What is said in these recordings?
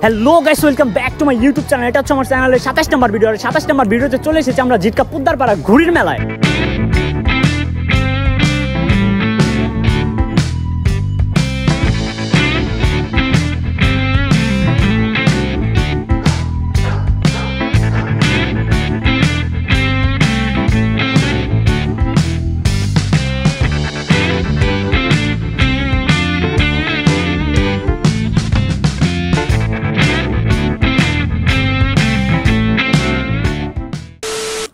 Hello guys, welcome back to my YouTube channel. এটা হচ্ছে আমার চ্যানেলের 27 নম্বর ভিডিও। আর 27 নম্বর ভিডিওতে চলে এসেছি আমরা জিটকা পুদ্দারপাড়া ঘুড়ির মেলায়।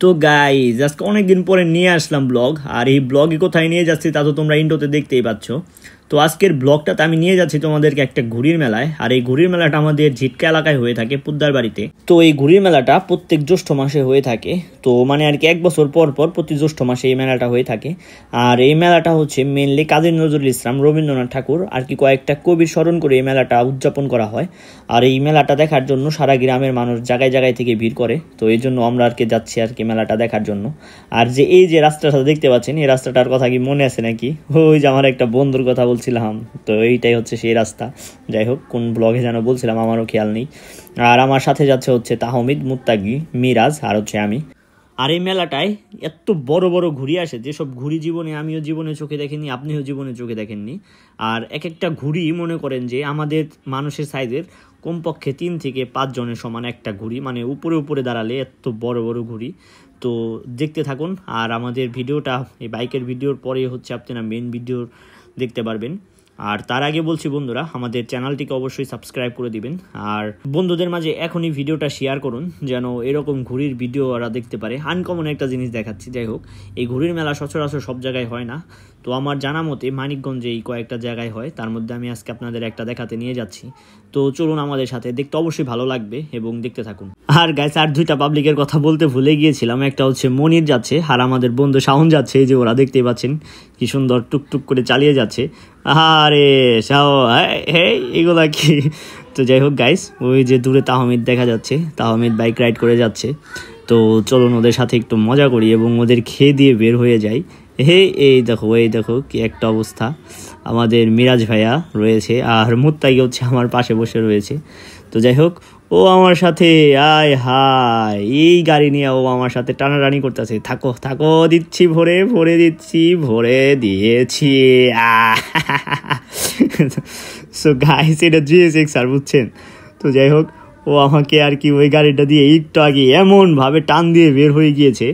তো গাইজ, আজকে অনেকদিন পরে নিয়ে আসলাম ব্লগ। আর এই ব্লগে কোথায় নিয়ে যাচ্ছি তা তো তোমরা ইন্ট্রোতে দেখতেই পাচ্ছ। তো আজকের ব্লগটাতে আমি নিয়ে যাচ্ছি তোমাদেরকে একটা ঘুড়ির মেলায়। আর এই ঘুড়ির মেলাটা আমাদের ঝিটকা এলাকায় হয়ে থাকে, পুদ্দার বাড়িতে। তো এই ঘুড়ির মেলাটা প্রত্যেক জ্যৈষ্ঠ মাসে হয়ে থাকে। তো মানে আর কি 1 বছর পর পর প্রতি জ্যৈষ্ঠ মাসে এই মেলাটা হয়ে থাকে। আর এই মেলাটা হচ্ছে মেনলি কাজী নজরুল ইসলাম, রবীন্দ্রনাথ ঠাকুর আর কি কয়েকটা কবির স্মরণ করে এই মেলাটা উদযাপন করা হয়। আর এই মেলাটা দেখার জন্য সারা গ্রামের মানুষ জায়গায় জায়গায় থেকে ভিড় করে। তো এই জন্য আমরা আর কি যাচ্ছি আর কি মেলাটা দেখার জন্য। আর যে এই যে রাস্তাটা দেখতে পাচ্ছেন, এই রাস্তাটার কথা কি মনে আছে নাকি? ওই যে আমার একটা বন্ধুর কথা বলছিলাম, তো এইটাই হচ্ছে সেই রাস্তা। যাই হোক, কোন ব্লগে যেন বলছিলাম আমারও খেয়াল নেই। আর আমার সাথে যাচ্ছে হচ্ছে তাহমিদ, মুত্তাকি, মিরাজ আর হচ্ছে আমি। আর এই মেলাটায় এত বড় বড় ঘুড়ি আসে, যেসব ঘুড়ি আমিও জীবনে চোখে দেখেননি, আপনিও জীবনে চোখে দেখেননি। আর এক একটা ঘুড়ি মনে করেন যে আমাদের মানুষের সাইজের কমপক্ষে 3 থেকে 5 জনের সমান একটা ঘুড়ি, মানে উপরে উপরে দাঁড়ালে এত বড় বড় ঘুড়ি। তো দেখতে থাকুন। আর আমাদের ভিডিওটা এই বাইকের ভিডিওর পরে হচ্ছে আপনারা মেন ভিডিও দেখতে পারবেন। আর তার আগে বলছি বন্ধুরা, আমাদের চ্যানেলটিকে অবশ্যই সাবস্ক্রাইব করে দিবেন। আর বন্ধুদের মাঝে এখনই ভিডিওটা শেয়ার করুন, যেন এরকম ঘুড়ির ভিডিও ওরা দেখতে পারে। আনকমন একটা জিনিস দেখাচ্ছি। যাই হোক, এই ঘুড়ির মেলা সচরাচর সব জায়গায় হয় না। তো আমার জানা মতে মানিকগঞ্জে এই কয়েকটা জায়গায় হয়, তার মধ্যে আমি আজকে আপনাদের একটা দেখাতে নিয়ে যাচ্ছি। তো চলুন আমাদের সাথে, দেখতে অবশ্যই ভালো লাগবে এবং দেখতে থাকুন। আর গাইস, আর 2টা পাবলিকের কথা বলতে ভুলে গিয়েছিলাম। একটা হচ্ছে মনির যাচ্ছে, আর আমাদের বন্ধু শাওন যাচ্ছে। এই যে ওরা দেখতেই পাচ্ছেন কি সুন্দর টুকটুক করে চালিয়ে যাচ্ছে। আরে এগুলা কি? তো যাই হোক গাইস, ওই যে দূরে তাহমিদ দেখা যাচ্ছে, তাহমিদ বাইক রাইড করে যাচ্ছে। তো চলুন ওদের সাথে একটু মজা করি এবং ওদের খেয়ে দিয়ে বের হয়ে যাই। এই দেখো কি একটা অবস্থা। আমাদের মিরাজ ভাইয়া রয়েছে আর মুত্তাকি হচ্ছে আমার পাশে বসে রয়েছে। তো যাই হোক, ও আমার সাথে আয় হায় এই গাড়ি নিয়ে ও আমার সাথে টানাটানি করতেছে। থাকো দিচ্ছি, ভরে দিচ্ছি, ভরে দিয়েছি। সো গাইস, এটা GSX আর বুঝছেন। তো যাই হোক, ও আমাকে আর কি ওই গাড়িটা দিয়ে একটু আগে এমনভাবে টান দিয়ে বের হয়ে গিয়েছে,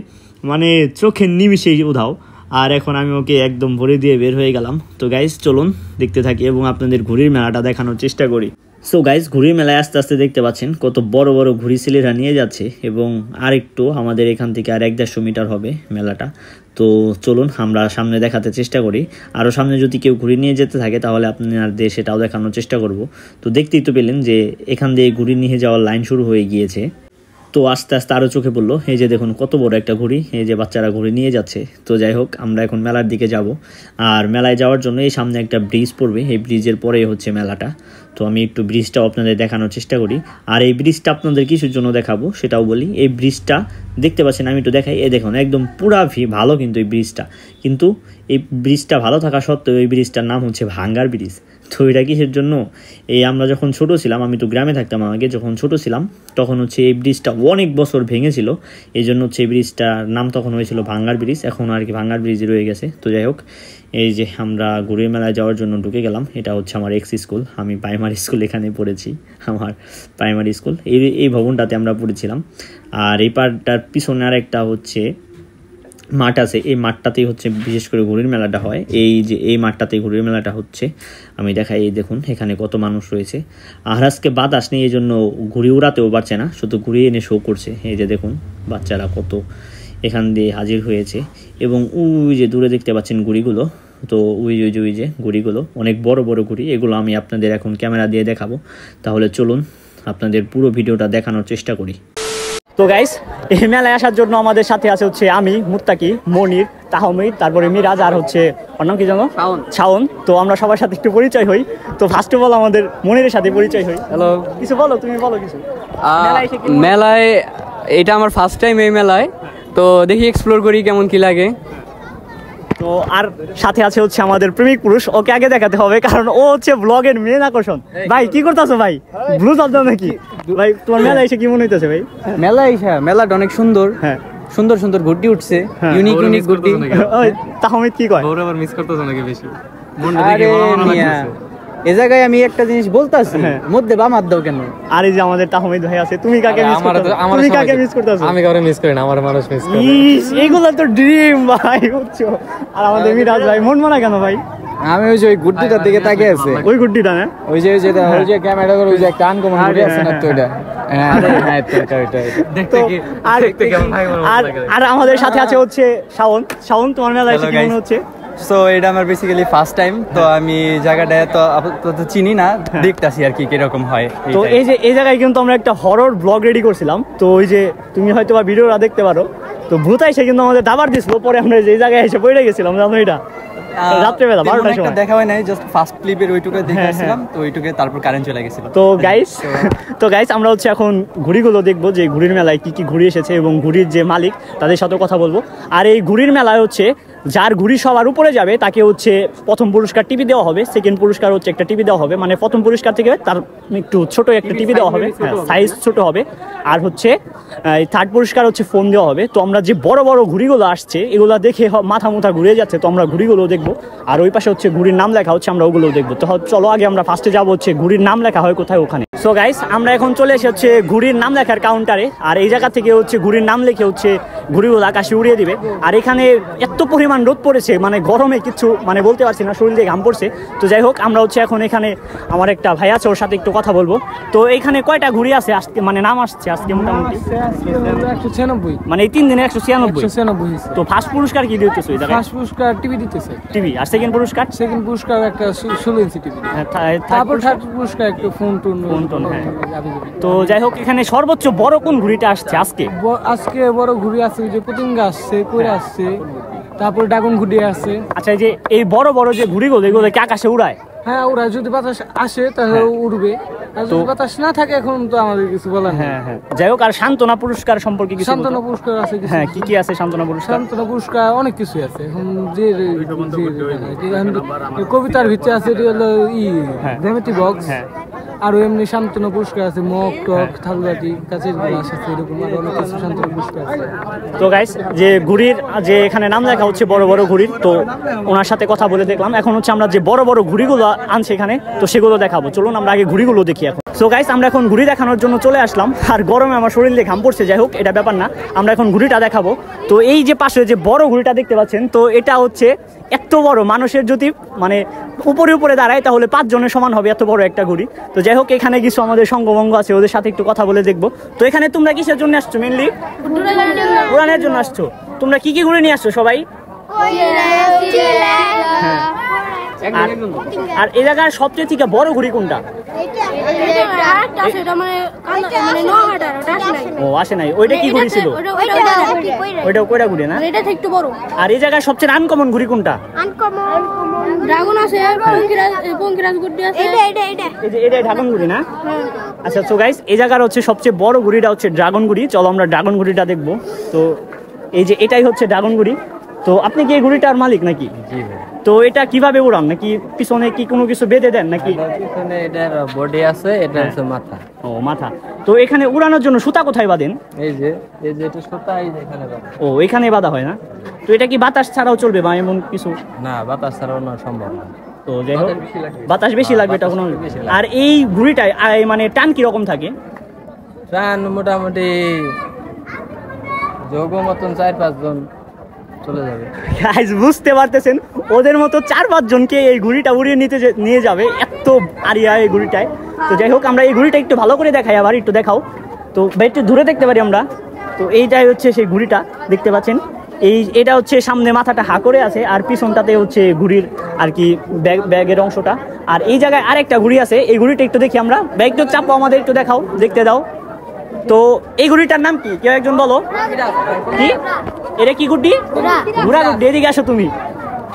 মানে চোখের নিমিষেই উধাও। আর এখন আমি ওকে একদম ভরে দিয়ে বের হয়ে গেলাম। তো গাইস চলুন দেখতে থাকি এবং আপনাদের ঘুড়ির মেলাটা দেখানোর চেষ্টা করি। সো গাইস, ঘুড়ির মেলায় আস্তে আস্তে দেখতে পাচ্ছেন কত বড় বড় ঘুড়ি ছেলেরা নিয়ে যাচ্ছে। এবং আর একটু আমাদের এখান থেকে আর 150 মিটার হবে মেলাটা। তো চলুন আমরা সামনে দেখাতে চেষ্টা করি। আরও সামনে যদি কেউ ঘুড়ি নিয়ে যেতে থাকে তাহলে আপনাদের সেটাও দেখানোর চেষ্টা করব। তো দেখতেই তো পেলেন যে এখান দিয়ে ঘুড়ি নিয়ে যাওয়ার লাইন শুরু হয়ে গিয়েছে। তো আস্তে আস্তে আরও চোখে পড়লো, এই যে দেখুন কত বড় একটা ঘুড়ি, এই যে বাচ্চারা ঘুড়ি নিয়ে যাচ্ছে। তো যাই হোক, আমরা এখন মেলার দিকে যাব। আর মেলায় যাওয়ার জন্য এই সামনে একটা ব্রিজ পড়বে, এই ব্রিজের পরেই হচ্ছে মেলাটা। তো আমি একটু ব্রিজটাও আপনাদের দেখানোর চেষ্টা করি। আর এই ব্রিজটা আপনাদের কিছুর জন্য দেখাবো সেটাও বলি। এই ব্রিজটা দেখতে পাচ্ছেন, আমি একটু দেখাই। এই দেখুন একদম পুরা ভালো কিন্তু এই ব্রিজটা। কিন্তু এই ব্রিজটা ভালো থাকা সত্ত্বেও এই ব্রিজটার নাম হচ্ছে ভাঙ্গার ব্রিজ। তো এটা কিসের জন্য? এই আমরা যখন ছোট ছিলাম, আমি তো গ্রামে থাকতাম আগে, যখন ছোট ছিলাম তখন হচ্ছে এই ব্রিজটা অনেক বছর ভেঙেছিল। এই জন্য হচ্ছে এই ব্রিজটার নাম তখন হয়েছিল ভাঙ্গার ব্রিজ। এখন আর কি ভাঙ্গার ব্রিজ রয়ে গেছে। তো যাই হোক, এই যে আমরা ঘুড়ির মেলায় যাওয়ার জন্য ঢুকে গেলাম। এটা হচ্ছে আমার এক্স স্কুল, আমি প্রাইমারি স্কুল এখানে পড়েছি, আমার প্রাইমারি স্কুল এই ভবনটাতে আমরা পড়েছিলাম। আর এই পার্টটার পিছনে আর একটা হচ্ছে মাঠ আছে, এই মাঠটাতেই হচ্ছে বিশেষ করে ঘুড়ির মেলাটা হয়। এই যে এই মাঠটাতেই ঘুড়ির মেলাটা হচ্ছে, আমি দেখাই। এই দেখুন এখানে কত মানুষ রয়েছে। আর আজকে বাতাস নেই, এই জন্য ঘুড়ি উড়াতেও পারছে না, শুধু ঘুড়ি এনে শো করছে। এই যে দেখুন বাচ্চারা কত এখান দিয়ে হাজির হয়েছে। এবং ওই যে দূরে দেখতে পাচ্ছেন ঘুড়িগুলো। তো ওই যে ঘুড়িগুলো অনেক বড় বড় ঘুড়ি, এগুলো আমি আপনাদের এখন ক্যামেরা দিয়ে দেখাবো। তাহলে চলুন আপনাদের পুরো ভিডিওটা দেখানোর চেষ্টা করি। তো গাইস, এই মেলায় আসার জন্য আমাদের সাথে আছে হচ্ছে আমি, মুত্তাকি, মনির, তাহমিদ, তারপরে মিরাজ আর হচ্ছে ওর নাম কি জানো? শাওন। তো আমরা সবার সাথে একটু পরিচয় হই। তো ফার্স্ট অফ অল আমাদের মনিরের সাথে পরিচয় হই। হ্যালো, কিছু বলো, তুমি বলো কিছু। মেলায় এটা আমার ফার্স্ট টাইম এই মেলায়, তো দেখি এক্সপ্লোর করি কেমন কি লাগে। তো আর সাথে আছে হচ্ছে আমাদের প্রেমিক পুরুষ, ওকে আগে দেখাতে হবে কারণ ও হচ্ছে ব্লগের মেন আকর্ষণ। ভাই কি করতেছো ভাই, ব্লু চাপ নাকি ভাই? তোমার মেলা এসে কি মনে হইতেছে ভাই? মেলাটা অনেক সুন্দর, হ্যাঁ সুন্দর সুন্দর ঘুরটি উঠছে, ইউনিক ঘুরটি। তাহমিদ কি কয়? মিস করতেছ নাকি বেশি? এই জায়গায় আমি একটা জিনিস বলতাছি, মধ্যে বামার দাও কেন? আর এই যে আমাদের তাহমিদ ভাই আছে, তুমি কাকে মিস করতেছো? তুমি কাকে মিস করতেছো? আমি কাউরে মিস করি না, আমার মানুষ মিস করে। এইগুলা তো ড্রিম ভাই, বুঝছো? আর আমাদের মিরাজ ভাই মন মানা কেন ভাই? আমি ওই যে ওই গুড্ডিটার দিকে তাকিয়ে আছে। ওই গুড্ডিটা না, ওই যে ক্যামেরা করে ওই যে একটা আনকমন গুড্ডি আছে না, তো ওইটা। আর আমাদের সাথে আছে হচ্ছে শাওন। শাওন, তোমার মেলা এসে কি মনে হচ্ছে? সো এটা আমার বেসিক্যালি ফার্স্ট টাইম, তো আমি জায়গাটা তো আপাতত চিনি না, দেখতাছি আর কি কিরকম হয়। তো এই যে এই জায়গায় কিন্তু আমরা একটা হরর ব্লগ রেডি করছিলাম, তো ওই যে তুমি হয়তো বা ভিডিওটা দেখতে পারো, তো ভূত এসে কিন্তু আমাদের দাবার দিছিল, পরে আমরা যে জায়গায় এসে পড়ে গেছিলাম, জানো এটা রাত্রেবেলা 12টার সময়। দেখা হয় নাই, জাস্ট ফার্স্ট ক্লিপের ওইটুকু দেখেছিলাম, তো ওইটুকু তারপর কারেন্ট চলে গেছিল। তো গাইস আমরা হচ্ছে এখন ঘুড়িগুলো দেখবো, যে ঘুড়ির মেলায় কি কি ঘুড়ি এসেছে এবং ঘুড়ির যে মালিক তাদের সাথে কথা বলবো। আর এই ঘুড়ির মেলায় হচ্ছে যার ঘুড়ি সবার উপরে যাবে তাকে হচ্ছে প্রথম পুরস্কার টিভি দেওয়া হবে, সেকেন্ড পুরস্কার হচ্ছে একটা টিভি দেওয়া হবে, মানে প্রথম পুরস্কার থেকে তার একটু ছোট একটা টিভি দেওয়া হবে, সাইজ ছোট হবে। আর হচ্ছে থার্ড পুরস্কার হচ্ছে ফোন দেওয়া হবে। তো আমরা যে বড় বড় ঘুড়িগুলো আসছে এগুলো দেখে মাথা মুথা ঘুরে যাচ্ছে, তো আমরা ঘুড়িগুলো দেখবো। আর ওই পাশে হচ্ছে ঘুড়ির নাম লেখা হচ্ছে, আমরা ওগুলো দেখবো। তো চলো আগে আমরা ফার্স্টে যাবো হচ্ছে ঘুড়ির নাম লেখা হয় কোথায়, ওখানে। সো গাইস আমরা এখন চলে এসে হচ্ছে ঘুড়ির নাম লেখার কাউন্টারে। আর এই জায়গা থেকে হচ্ছে ঘুড়ির নাম লিখে হচ্ছে ঘুড়িগুলো আকাশে উড়িয়ে দিবে। আর এখানে এত পরিমাণ রোদ পড়েছে, মানে গরমে কিছু মানে বলতে পারছি না, শরীর দিয়ে ঘাম পড়ছে। তো যাই হোক আমরা হচ্ছে এখন এখানে আমার একটা ভাই আছে, ওর সাথে একটু কথা বলবো। তো এখানে কয়টা ঘুড়ি আছে আজকে, মানে নাম আসছে আজকে মোটামুটি 196, মানে এই 3 দিনে 196। তো ফার্স্ট পুরস্কার কি দিতেছে? ফার্স্ট পুরস্কার টিভি দিতেছে, টিভি। আর সেকেন্ড পুরস্কার একটা 16 ইঞ্চি টিভি। তারপর থার্ড পুরস্কার একটা ফোন টোন। তো যাই হোক এখানে সর্বোচ্চ বড় কোন ঘুড়িটা আসছে আজকে? আজকে বড় ঘুড়ি আছে, যে পতঙ্গা আসছে, কইরা আসছে, তারপর ড্রাগন ঘুড়ি আছে। আচ্ছা এই যে এই বড় বড় যে ঘুড়িগুলো এগুলো কি আকাশে উড়ায়? হ্যাঁ ওরা যদি বাতাস আসে তাহলে উড়বে, আর যদি বাতাস না থাকে এখন তো আমাদের কিছু বলার নেই। হ্যাঁ যাই হোক। আর সান্ত্বনা পুরস্কার সম্পর্কে কিছু? সান্ত্বনা পুরস্কার আছে কিছু। হ্যাঁ কি আছে সান্ত্বনা পুরস্কার? সান্ত্বনা পুরস্কার অনেক কিছু আছে। এখন যে কবিতার ভিতরে আছে এটি হলো জ্যামিতি বক্স, আর এমনি সান্ত্বনা পুরস্কার আছে, মগ টক থালবাটি কাছের গ্লাস আছে, এরকম আর অনেক কিছু সান্ত্বনা পুরস্কার আছে। তো গাইস যে ঘুড়ির যে এখানে নাম লেখা হচ্ছে বড় বড় ঘুড়ির, তো ওনার সাথে কথা বলে দেখলাম। এখন হচ্ছে আমরা যে বড় বড় ঘুড়িগুলো আনছে এখানে, তো সেগুলো দেখাবো। চলুন আমরা আগে ঘুড়িগুলো দেখি এখন। সো গাইস আমরা এখন ঘুড়ি দেখানোর জন্য চলে আসলাম, আর গরমে আমার শরীর দিয়ে ঘাম পড়ছে। যাই হোক এটা ব্যাপার না, আমরা এখন ঘুড়িটা দেখাবো। তো এই যে পাশে যে বড় ঘুড়িটা দেখতে পাচ্ছেন, তো এটা হচ্ছে এত বড়, মানুষের যদি মানে উপরে দাঁড়ায় তাহলে 5 জনের সমান হবে, এত বড় একটা ঘুড়ি। তো যাই হোক এখানে কিছু আমাদের সঙ্গভঙ্গ আছে, ওদের সাথে একটু কথা বলে দেখবো। তো এখানে তোমরা কিসের জন্য আসছো? মেনলি উড়ানের জন্য আসছো। তোমরা কি কি ঘুড়ি নিয়ে আসছো সবাই? আর এই জায়গার সবচেয়ে থেকে বড় ঘুড়ি কোনটা? ও আসে নাই, ওইটা কি ঘুড়ি ছিল? ওইটা কয়টা ঘুড়ি না? আর এই জায়গায় সবচেয়ে আনকমন ঘুড়ি কোনটা? এটা ড্রাগন ঘুড়ি না? আচ্ছা তো গাইস এই জায়গার হচ্ছে সবচেয়ে বড় ঘুড়িটা হচ্ছে ড্রাগন ঘুড়ি। চলো আমরা ড্রাগন ঘুড়িটা দেখবো। তো এই যে এটাই হচ্ছে ড্রাগন ঘুড়ি। তো আপনি কি এই ঘুড়িটার মালিক নাকি? তো এটা কিভাবে উড়ান, নাকি পিছনে কি কোনো কিছু বেঁধে দেন নাকি? পিছনে এটার বডি আছে, এটা হচ্ছে মাথা। ও মাথা। তো এখানে উড়ানোর জন্য সুতা কোথায় বাঁধেন? এই যে এটা সুতা, এই যে এখানে বাঁধা। ও এখানে বাঁধা হয় না? তো এটা কি বাতাস ছাড়াও চলবে বা এমন কিছু? না বাতাস ছাড়াও না, সম্ভব না। তো যাই হোক বাতাস বেশি লাগবে এটা কোনো। আর এই ঘুড়িটায় মানে টান কি রকম থাকে? টান মোটামুটি যোগ মতন 4-5 জন চলে যাবে। গাইস বুঝতে পারতেছেন, ওদের মতো 4-5 জনকে এই ঘুড়িটা উড়িয়ে নিয়ে যাবে, এত আরিয়া এই ঘুড়িটায়। তো যাই হোক আমরা এই ঘুড়িটা একটু ভালো করে দেখাই, আবার একটু দেখাও। তো ভাই একটু দূরে দেখতে পারি আমরা। তো এইটাই হচ্ছে সেই ঘুড়িটা দেখতে পাচ্ছেন। এটা হচ্ছে সামনে মাথাটা হা করে আছে, আর পিছনটাতে হচ্ছে ঘুড়ির আর কি ব্যাগের অংশটা। আর এই জায়গায় আরেকটা ঘুড়ি আছে, এই ঘুড়িটা একটু দেখি আমরা। ব্যাগ তো চাপো, আমাদের একটু দেখাও, দেখতে দাও। তো এই ঘুড়িটার নাম কি, কেউ একজন বলো? কি এটা কি ঘুড়ি? ঘোড়া ঘুড়ি। এদিকে আসো তুমি,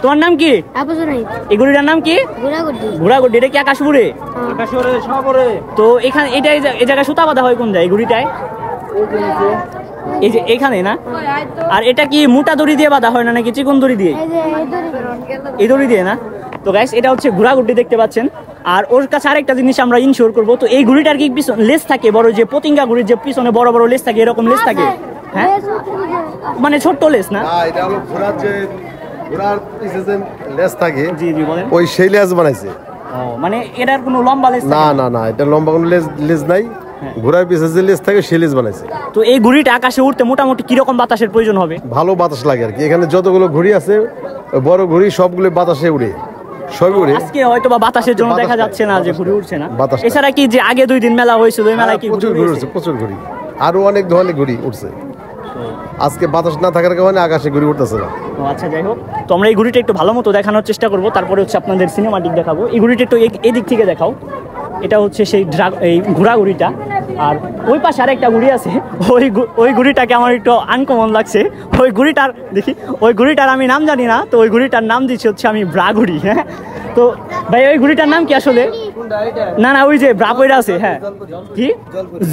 তোমার নাম কি? এই ঘুড়িটার নাম কি? ঘোড়া ঘুড়ি। এটা কি আকাশ উড়ে? তো এখানে এই জায়গায় সুতা বাঁধা হয় কোন জায়গায় ঘুড়িটায়? এই যে এখানে না? আর এটা কি মোটা দড়ি দিয়ে বাঁধা হয় না নাকি চিকন দড়ি দিয়ে? এই দড়ি দিয়ে না? তো গাইস এটা হচ্ছে ঘোড়াঘুড়ি দেখতে পাচ্ছেন। আর ওর কাছে আরেকটা জিনিস আমরা ইনশিওর করবো, তো এই ঘুড়িটার কি লেস থাকে বড়, যে পতিঙ্গা ঘুড়ির যে পিছনে বড় বড় লেস থাকে, এরকম লেস থাকে? হ্যাঁ, মানে ছোট্ট লেস না? এটা হলো ঘোড়ার যে ঘোড়ার পিছে যে লেজ থাকে, জি জি বলেন। ওই সেই লেজ বানাইছে। মানে এটার কোনো লম্বা লেস না না না, এটা লম্বা কোনো লেজ নাই, ঘোড়ার পিছে যে লেজ থাকে সেই লেজ বানাইছে। তো এই ঘুড়িটা আকাশে উঠতে মোটামুটি কিরকম বাতাসের প্রয়োজন হবে? ভালো বাতাস লাগে আর কি। এখানে যতগুলো ঘুড়ি আছে বড় ঘুড়ি সবগুলো বাতাসে উড়ে, সবই উড়ে। আজকে হয়তো বা বাতাসের জন্য দেখা যাচ্ছে না যে ঘুড়ি উঠছে না। বাতাস এছাড়া কি যে আগে 2 দিন মেলা হয়েছিল ওই মেলায় কি প্রচুর ঘুড়ি উঠছে, প্রচুর ঘুড়ি, আরো অনেক ধরনের ঘুড়ি উঠছে। আজকে বাতাস না থাকার কারণে আকাশে ঘুড়ি উঠতেছে না। আচ্ছা যাই হোক, তো আমরা এই ঘুড়িটা একটু ভালো মতো দেখানোর চেষ্টা করবো, তারপরে হচ্ছে আপনাদের সিনেমাটিক দেখাবো। এই ঘুড়িটা একটু এদিক থেকে দেখাও। এটা হচ্ছে সেই এই ঘোড়া ঘুড়িটা। আর ওই পাশে আরেকটা ঘুড়ি আছে, ওই ঘুড়িটাকে আমার একটু আনকমন লাগছে। ওই ঘুড়িটার দেখি, ওই ঘুড়িটার আমি নাম জানি না, তো ওই ঘুড়িটার নাম দিচ্ছি হচ্ছে আমি ব্রা ঘুড়ি। হ্যাঁ, তো ভাই ওই ঘুড়িটার নাম কি আসলে? না না, ওই যে ব্রা পড়ে আছে। হ্যাঁ, কি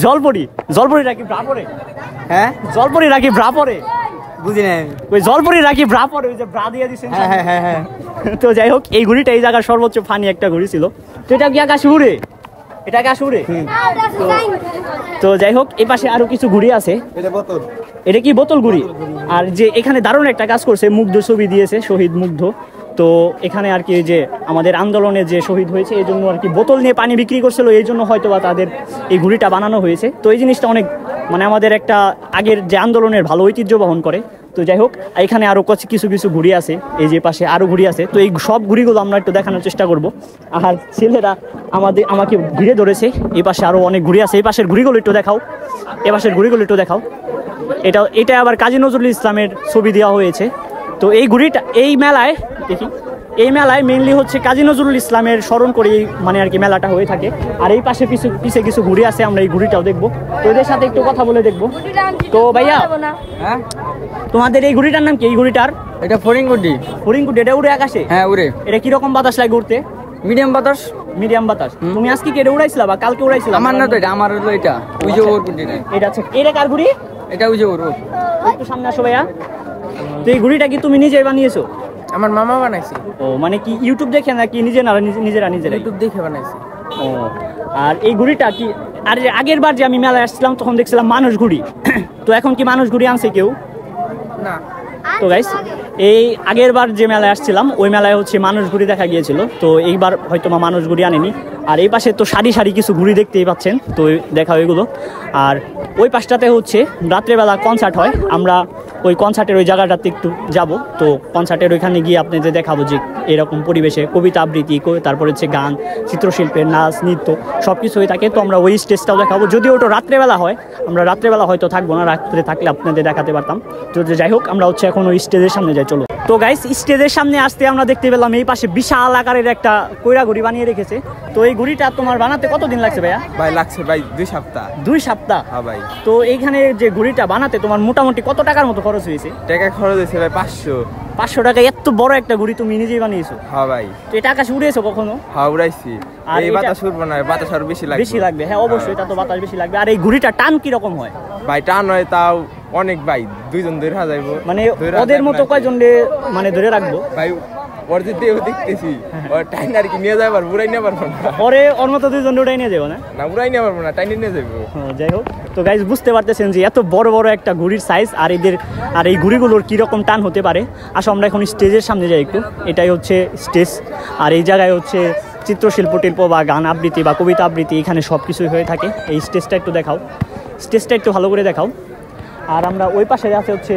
জলপরি? জলপরিটা কি ব্রা পরে? হ্যাঁ, জলপরিরা কি ব্রা পরে? বুঝি নাই। ওই জলপরিরা কি ব্রা পরে? ওই যে ব্রা দিয়ে দিচ্ছেন। হ্যাঁ হ্যাঁ হ্যাঁ। তো যাই হোক, এই ঘুড়িটা এই জায়গার সর্বোচ্চ ফানি একটা ঘুড়ি ছিল। তো এটা কি আকাশে উড়ে? এটা আকাশে উড়ে? তো যাই হোক, এই পাশে আরো কিছু ঘুড়ি আছে। এটা কি বোতল ঘুড়ি? আর যে এখানে দারুণ একটা কাজ করছে, মুগ্ধ ছবি দিয়েছে, শহীদ মুগ্ধ। তো এখানে আর কি যে আমাদের আন্দোলনে যে শহীদ হয়েছে এই জন্য আর কি বোতল নিয়ে পানি বিক্রি করছিল, এই জন্য হয়তো বা তাদের এই ঘুড়িটা বানানো হয়েছে। তো এই জিনিসটা অনেক মানে আমাদের একটা আগের যে আন্দোলনের ভালো ঐতিহ্য বহন করে। তো যাই হোক, এখানে আরো কিছু কিছু ঘুড়ি আছে, এই যে পাশে আরো ঘুড়ি আছে। তো এই সব ঘুড়িগুলো আমরা একটু দেখানোর চেষ্টা করব। আর ছেলেরা আমাকে ঘিরে ধরেছে। এই পাশে আরো অনেক ঘুড়ি আছে, এই পাশের ঘুড়িগুলো একটু দেখাও, এই পাশের ঘুড়িগুলো একটু দেখাও। এটা আবার কাজী নজরুল ইসলামের ছবি দেওয়া হয়েছে। তো এই ঘুড়িটা এই মেলায় দেখি, এই মেলায় মেইনলি হচ্ছে কাজী নজরুল ইসলামের স্মরণ করে মানে আর কি মেলাটা হয়ে থাকে। আর এই পাশে পিছে কিছু ঘুড়ি আছে, আমরা এই ঘুড়িটাও দেখবো। তো এদের সাথে একটু কথা বলে দেখবো। তো ভাইয়া, হ্যাঁ, তোমাদের এই ঘুড়িটার নাম কি? এই ঘুড়িটার? এটা ফরিংগুডি। ফরিংগুডি, এটা উড়ে আকাশে? হ্যাঁ উড়ে। এটা কিরকম বাতাস লাগে উড়তে? মিডিয়াম বাতাস। মিডিয়াম বাতাস। তুমি আজকে কি এটা উড়াইছিলা বা কালকে উড়াইছিলা? আমার না তো এটা, আমার হলো এটা। ওই যে ওর গুডি নাই। এটা আছে। এটা কার ঘুড়ি? এটা ওই যে ওর। একটু সামনে আসো ভাইয়া। তো এই ঘুড়িটা কি তুমি নিজেই বানিয়েছো? আমার মামা বানাইছে। ও, মানে কি ইউটিউব দেখে নাকি নিজেরা ইউটিউব দেখে বানাইছে। ও, আর এই ঘুড়িটা কি আর আগের বার যে আমি মেলায় আসছিলাম তখন দেখছিলাম মানুষ ঘুড়ি, তো এখন কি মানুষ ঘুড়ি আনছে কেউ? না। তো গাইস, এই আগের বার যে মেলায় আসছিলাম ওই মেলায় হচ্ছে মানুষ ঘুড়ি দেখা গিয়েছিল, তো এইবার হয়তো মানুষ ঘুড়ি আনেনি। আর এই পাশে তো সারি সারি কিছু ঘুড়ি দেখতেই পাচ্ছেন, তো দেখা ওইগুলো। আর ওই পাশটাতে হচ্ছে রাত্রেবেলা কনসার্ট হয়, আমরা ওই কনসার্টের ওই জায়গাটাতে একটু যাব। তো কনসার্টের ওইখানে গিয়ে আপনাদের দেখাবো যে এরকম পরিবেশে কবিতা আবৃত্তি, তারপরে হচ্ছে গান, চিত্রশিল্পের নাচ, নৃত্য সব কিছু হয়ে থাকে। তো আমরা ওই স্টেজটাও দেখাবো, যদিও ওটা রাত্রেবেলা হয়, আমরা রাত্রেবেলা হয়তো থাকবো না, রাত্রে থাকলে আপনাদের দেখাতে পারতাম। তো যাই হোক, আমরা হচ্ছে এখন ওই স্টেজের সামনে যাই, চলো। তো গাইস, স্টেজের সামনে আসতে আমরা দেখতে পেলাম এই পাশে বিশাল আকারের একটা কইরা ঘুড়ি বানিয়ে রেখেছে। তো এই ঘুড়িটা তোমার বানাতে কতদিন লাগছে ভাইয়া? ভাই লাগছে ভাই 2 সপ্তাহ। 2 সপ্তাহ? হ্যাঁ ভাই। তো এইখানে যে ঘুড়িটা বানাতে তোমার মোটামুটি কত টাকার মতো খরচ হয়েছে? টাকা খরচ হয়েছে ভাই 500। 500 টাকা? এত বড় একটা ঘুড়ি তুমি নিজেই বানিয়েছো? হ্যাঁ ভাই। তো এটা আকাশে উড়িয়েছো কখনো? হ্যাঁ উড়াইছি। আর এই বাতাস উড়বো না, বাতাস আরো বেশি লাগবে। বেশি লাগবে, হ্যাঁ অবশ্যই, এটা তো বাতাস বেশি লাগবে। আর এই ঘুড়িটা টান কি রকম হয় ভাই? টান হয় তাও অনেক ভাই, 2 জন ধরে যাইবো। মানে ওদের মতো কয়জন মানে ধরে রাখবো ভাই? ওর যে দেহ দেখতেছি, ওর টাইন আর কি নিয়ে যাই পারবো, উড়াই নিয়ে পারবো না। ওর মতো 2 জন উড়াই নিয়ে যাবো না? না, উড়াই নিয়ে পারবো না, টাইনে নিয়ে যাবো। যাই হোক, তো গাইজ বুঝতে পারতেছেন যে এত বড় বড় একটা ঘুড়ির সাইজ আর এই ঘুড়িগুলোর কীরকম টান হতে পারে। আসো আমরা এখন স্টেজের সামনে যাই একটু। এটাই হচ্ছে স্টেজ, আর এই জায়গায় হচ্ছে চিত্রশিল্প টিল্প বা গান আবৃত্তি বা কবিতা আবৃত্তি এখানে সব কিছুই হয়ে থাকে। এই স্টেজটা একটু দেখাও, স্টেজটা একটু ভালো করে দেখাও। আর আমরা ওই পাশে আছে হচ্ছে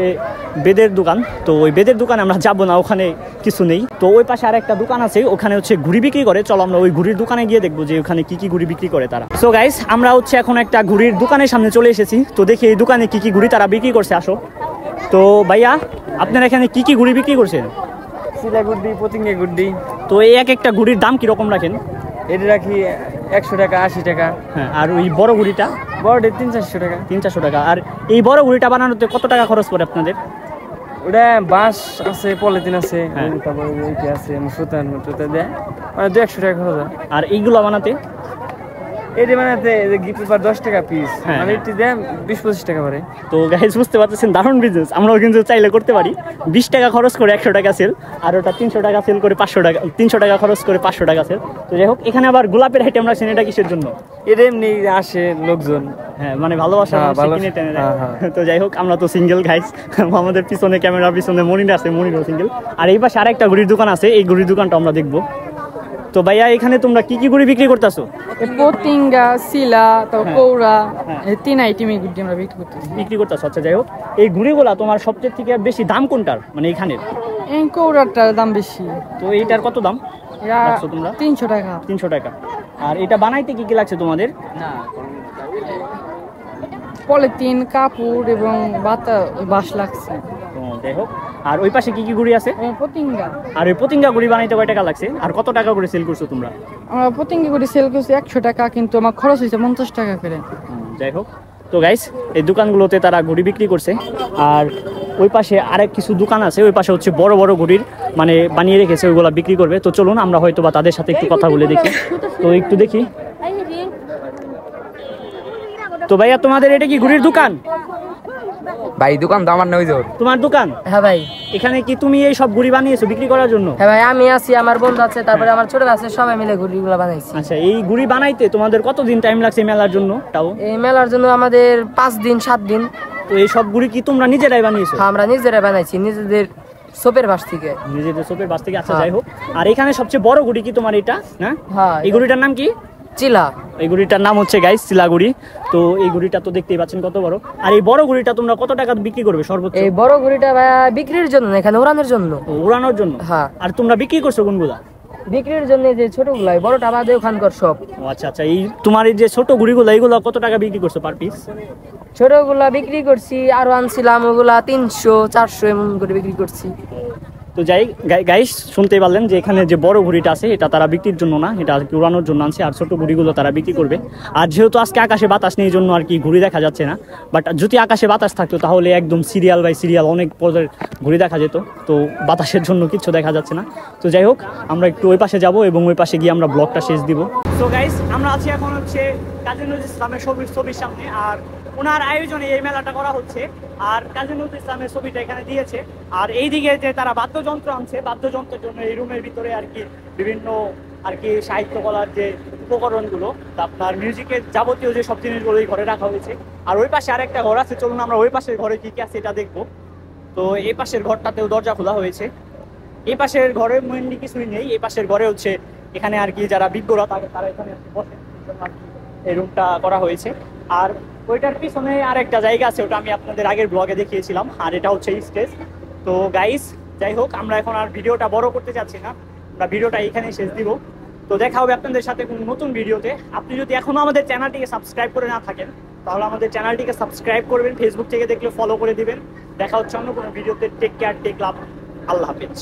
বেদের দোকান, তো ওই বেদের দোকানে আমরা যাবো না, ওখানে কিছু নেই। তো ওই পাশে আর একটা দোকান আছে, ওখানে হচ্ছে ঘুড়ি বিক্রি করে, চলো আমরা ওই ঘুড়ির দোকানে গিয়ে দেখবো যে ওখানে কি কি ঘুড়ি বিক্রি করে তারা। সো গাইস, আমরা হচ্ছে এখন একটা ঘুড়ির দোকানের সামনে চলে এসেছি, তো দেখি এই দোকানে কি কি ঘুড়ি তারা বিক্রি করছে। আসো। তো ভাইয়া, আপনারা এখানে কি কি ঘুড়ি বিক্রি করছেন? সিলা গুড্ডি, পতিঙ্গা গুড্ডি। তো এই একটা ঘুড়ির দাম কিরকম রাখেন? এটা রাখি 100 টাকা, 80 টাকা। হ্যাঁ, আর ওই বড় ঘুড়িটা? বড়টা 300-400 টাকা। 300-400 টাকা। আর এই বড় ঘুড়িটা বানানোতে কত টাকা খরচ পড়ে আপনাদের? ওটা বাঁশ আছে, পলিথিন আছে, হ্যাঁ। তারপরে ওইটা আছে সুতা দেয়, মানে 200 টাকা খরচ হয়। আর এইগুলো বানাতে? এটা মানে গিফট পেপার 10 টাকা পিস, হ্যাঁ, মানে এটি দেন 20-25 টাকা করে। তো গাইস বুঝতে পারতেছেন দারুণ বিজনেস, আমরাও কিন্তু চাইলে করতে পারি। 20 টাকা খরচ করে 100 টাকা সেল, আর ওটা 300 টাকা সেল করে 500 টাকা, 300 টাকা খরচ করে 500 টাকা সেল। তো যাই হোক, এখানে আবার গোলাপের আইটেম রাখছেন, এটা কিসের জন্য? এটা এমনি আসে লোকজন, হ্যাঁ মানে ভালোবাসা হ্যাঁ, মানুষে কিনে টেনে দেয়। হ্যাঁ। তো যাই হোক, আমরা তো সিঙ্গেল গাইস, আমাদের পিছনে ক্যামেরার পিছনে মনির আছে, মনিরও সিঙ্গেল। আর এই পাশে আরেকটা ঘুড়ির দোকান আছে, এই ঘুড়ির দোকানটা আমরা দেখবো। তো ভাইয়া এখানে তোমরা কি কি ঘুড়ি বিক্রি করতেছো? পতিঙ্গা, সিলা, তারপর কৌড়া, এই 3 আইটেমই গুড়ি আমরা বিক্রি করতেছি। আচ্ছা যাই হোক, এই ঘুড়িগুলা তোমার সবচেয়ে থেকে বেশি দাম কোনটার, মানে এখানের? এই কৌড়াটার দাম বেশি। তো এইটার কত দাম এটা রাখছো তোমরা? 300 টাকা। 300 টাকা। আর এটা বানাইতে কি কি লাগছে তোমাদের? পলিথিন, কাপড় এবং বাঁশ লাগছে। তো যাই হোক, আর ওই পাশে কি কি ঘুড়ি আছে? পতিঙ্গা, আর ওই পতিঙ্গা ঘুড়ি বানাইতে কয় টাকা লাগছে, আর কত টাকা করে সেল করছো তোমরা? আমরা পতিঙ্গা করে সেল করছি 100 টাকা, কিন্তু আমার খরচ হয়েছে 50 টাকা করে। যাই হোক, তো গাইস এই দোকানগুলোতে তারা ঘুড়ি বিক্রি করছে। আর ওই পাশে আরেক কিছু দোকান আছে, ওই পাশে হচ্ছে বড় বড় ঘুড়ির মানে বানিয়ে রেখেছে, ওইগুলো বিক্রি করবে। তো চলুন আমরা হয়তো বা তাদের সাথে একটু কথা বলে দেখি। তো একটু দেখি। তো ভাইয়া তোমাদের এটা কি ঘুড়ির দোকান? ভাই দোকান তো আমার নয় জোর। তোমার দোকান? হ্যাঁ ভাই। এখানে কি তুমি এই সব ঘুড়ি বানিয়েছো বিক্রি করার জন্য? হ্যাঁ ভাই, আমি আছি, আমার বন্ধু আছে, তারপরে আমার ছোট আছে, সবাই মিলে ঘুড়িগুলো বানাইছি। আচ্ছা, এই ঘুড়ি বানাইতে তোমাদের কতদিন টাইম লাগছে মেলার জন্য তাও? এই মেলার জন্য আমাদের 5 দিন 7 দিন। তো এই সব ঘুড়ি কি তোমরা নিজেরাই বানিয়েছো? হ্যাঁ, আমরা নিজেরাই বানাইছি, নিজেদের সোপের বাস থেকে। নিজেদের সোপের বাস থেকে? আচ্ছা যাই হোক, আর এখানে সবচেয়ে বড় ঘুড়ি কি তোমার এটা? হ্যাঁ, হ্যাঁ। এই ঘুড়িটার নাম কি? চিলা। এই ঘুড়িটার নাম হচ্ছে গাইস চিলা ঘুড়ি। তো এই ঘুড়িটা তো দেখতেই পাচ্ছেন কত বড়। আর এই বড় ঘুড়িটা তোমরা কত টাকা বিক্রি করবে সর্বোচ্চ? এই বড় ঘুড়িটা ভাই বিক্রির জন্য না, এখানে উড়ানোর জন্য। উড়ানোর জন্য? হ্যাঁ। আর তোমরা বিক্রি করছো কোনগুলা? বিক্রির জন্য যে ছোটগুলা, বড়টা বাদে ওখানকার সব। ও আচ্ছা আচ্ছা, এই তোমার এই যে ছোট ঘুড়িগুলো, এইগুলো কত টাকা বিক্রি করছো পার পিস? ছোটগুলা বিক্রি করছি, আরো আনছিলাম ওগুলা 300-400 এমন করে বিক্রি করছি। তো যাই গাইস, শুনতেই পারলেন যে এখানে যে বড় ঘুড়িটা আছে এটা তারা বিক্রির জন্য না, এটা আর কি উড়ানোর জন্য আনছে। আর ছোট ঘুড়িগুলো তারা বিক্রি করবে। আর যেহেতু আজকে আকাশে বাতাস নেই, জন্য আর কি ঘুড়ি দেখা যাচ্ছে না। বাট যদি আকাশে বাতাস থাকতো তাহলে একদম সিরিয়াল বাই সিরিয়াল অনেক পদের ঘুড়ি দেখা যেত। তো বাতাসের জন্য কিছু দেখা যাচ্ছে না। তো যাই হোক, আমরা একটু ওই পাশে যাব এবং ওই পাশে গিয়ে আমরা ব্লগটা শেষ দিব। তো গাইস, আমরা আছি এখন হচ্ছে কাজী নজরুল ইসলামের ছবির সামনে। আর ওনার আয়োজনে এই মেলাটা করা হচ্ছে। আর কাজী নজরুল ইসলামের ছবিটা এখানে দিয়েছে। আর এই দিকে যে তারা বাদ্যযন্ত্র আনছে, বাদ্যযন্ত্রের জন্য এই রুমের ভিতরে আর কি বিভিন্ন আর কি সাহিত্যকলার যে উপকরণগুলো, আপনার মিউজিকের যাবতীয় যে সব জিনিসগুলো এই ঘরে রাখা হয়েছে। আর ওই পাশে আরেকটা ঘর আছে, চলুন আমরা ওই পাশের ঘরে কি কি আছে এটা দেখবো। তো এই পাশের ঘরটাতেও দরজা খোলা হয়েছে। এই পাশের ঘরে মেনলি কিছুই নেই। এই পাশের ঘরে হচ্ছে এখানে আর কি যারা বিজ্ঞরা তারা এখানে বসে, এই রুমটা করা হয়েছে। আর ওইটার পিছনে আরেকটা জায়গা আছে, ওটা আমি আপনাদের আগের ব্লগে দেখিয়েছিলাম। আর এটা হচ্ছে স্টেজ। তো গাইস, যাই হোক, আমরা এখন আর ভিডিওটা বড় করতে চাচ্ছি না, আমরা ভিডিওটা এখানেই শেষ দিব। তো দেখা হবে আপনাদের সাথে কোনো নতুন ভিডিওতে। আপনি যদি এখনো আমাদের চ্যানেলটিকে সাবস্ক্রাইব করে না থাকেন তাহলে আমাদের চ্যানেলটিকে সাবস্ক্রাইব করবেন, ফেসবুক থেকে দেখলে ফলো করে দিবেন। দেখা হচ্ছে অন্য কোনো ভিডিওতে। টেক কেয়ার, টেক লাভ, আল্লাহ হাফেজ।